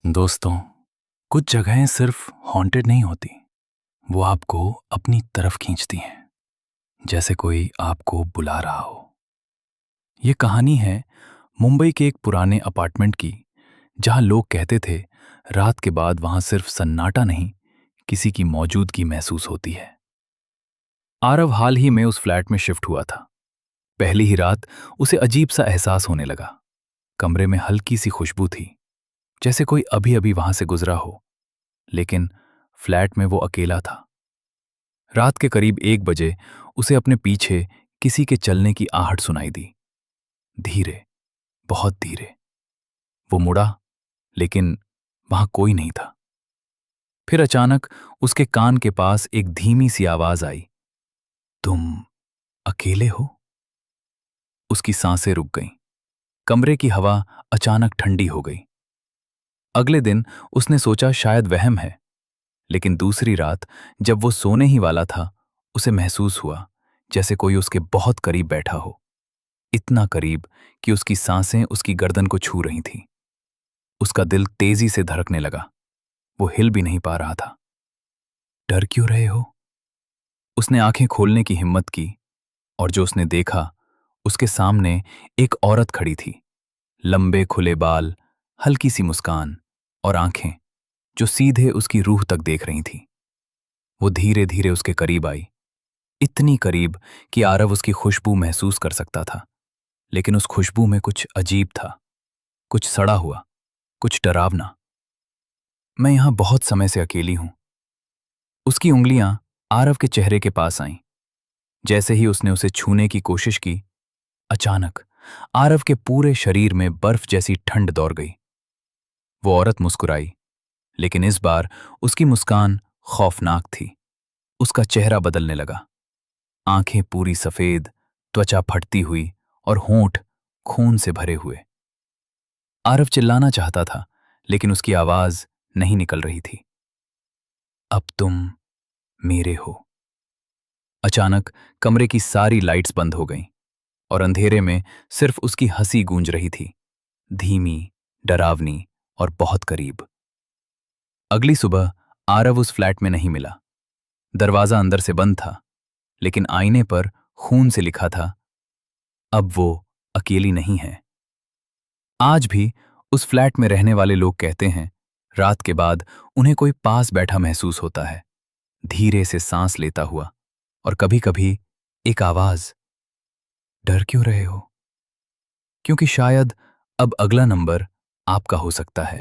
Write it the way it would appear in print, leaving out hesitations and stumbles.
दोस्तों, कुछ जगहें सिर्फ हॉन्टेड नहीं होती, वो आपको अपनी तरफ खींचती हैं, जैसे कोई आपको बुला रहा हो। ये कहानी है मुंबई के एक पुराने अपार्टमेंट की, जहां लोग कहते थे रात के बाद वहां सिर्फ सन्नाटा नहीं, किसी की मौजूदगी महसूस होती है। आरव हाल ही में उस फ्लैट में शिफ्ट हुआ था। पहली ही रात उसे अजीब सा एहसास होने लगा। कमरे में हल्की सी खुशबू थी, जैसे कोई अभी अभी वहां से गुजरा हो, लेकिन फ्लैट में वो अकेला था। रात के करीब 1 बजे उसे अपने पीछे किसी के चलने की आहट सुनाई दी। धीरे, बहुत धीरे। वो मुड़ा, लेकिन वहां कोई नहीं था। फिर अचानक उसके कान के पास एक धीमी सी आवाज आई, तुम अकेले हो? उसकी सांसें रुक गईं। कमरे की हवा अचानक ठंडी हो गई। अगले दिन उसने सोचा शायद वहम है, लेकिन दूसरी रात जब वो सोने ही वाला था, उसे महसूस हुआ जैसे कोई उसके बहुत करीब बैठा हो। इतना करीब कि उसकी सांसें उसकी गर्दन को छू रही थीं। उसका दिल तेजी से धड़कने लगा। वो हिल भी नहीं पा रहा था। डर क्यों रहे हो? उसने आंखें खोलने की हिम्मत की, और जो उसने देखा, उसके सामने एक औरत खड़ी थी। लंबे खुले बाल, हल्की सी मुस्कान और आंखें जो सीधे उसकी रूह तक देख रही थीं। वो धीरे धीरे उसके करीब आई, इतनी करीब कि आरव उसकी खुशबू महसूस कर सकता था। लेकिन उस खुशबू में कुछ अजीब था, कुछ सड़ा हुआ, कुछ डरावना। मैं यहां बहुत समय से अकेली हूं। उसकी उंगलियां आरव के चेहरे के पास आईं। जैसे ही उसने उसे छूने की कोशिश की, अचानक आरव के पूरे शरीर में बर्फ जैसी ठंड दौड़ गई। वो औरत मुस्कुराई, लेकिन इस बार उसकी मुस्कान खौफनाक थी। उसका चेहरा बदलने लगा। आंखें पूरी सफेद, त्वचा फटती हुई और होंठ खून से भरे हुए। आरव चिल्लाना चाहता था, लेकिन उसकी आवाज नहीं निकल रही थी। अब तुम मेरे हो। अचानक कमरे की सारी लाइट्स बंद हो गईं और अंधेरे में सिर्फ उसकी हंसी गूंज रही थी, धीमी, डरावनी और बहुत करीब। अगली सुबह आरव उस फ्लैट में नहीं मिला। दरवाजा अंदर से बंद था, लेकिन आईने पर खून से लिखा था, अब वो अकेली नहीं है। आज भी उस फ्लैट में रहने वाले लोग कहते हैं, रात के बाद उन्हें कोई पास बैठा महसूस होता है, धीरे से सांस लेता हुआ, और कभी-कभी एक आवाज, डर क्यों रहे हो? क्योंकि शायद अब अगला नंबर आपका हो सकता है।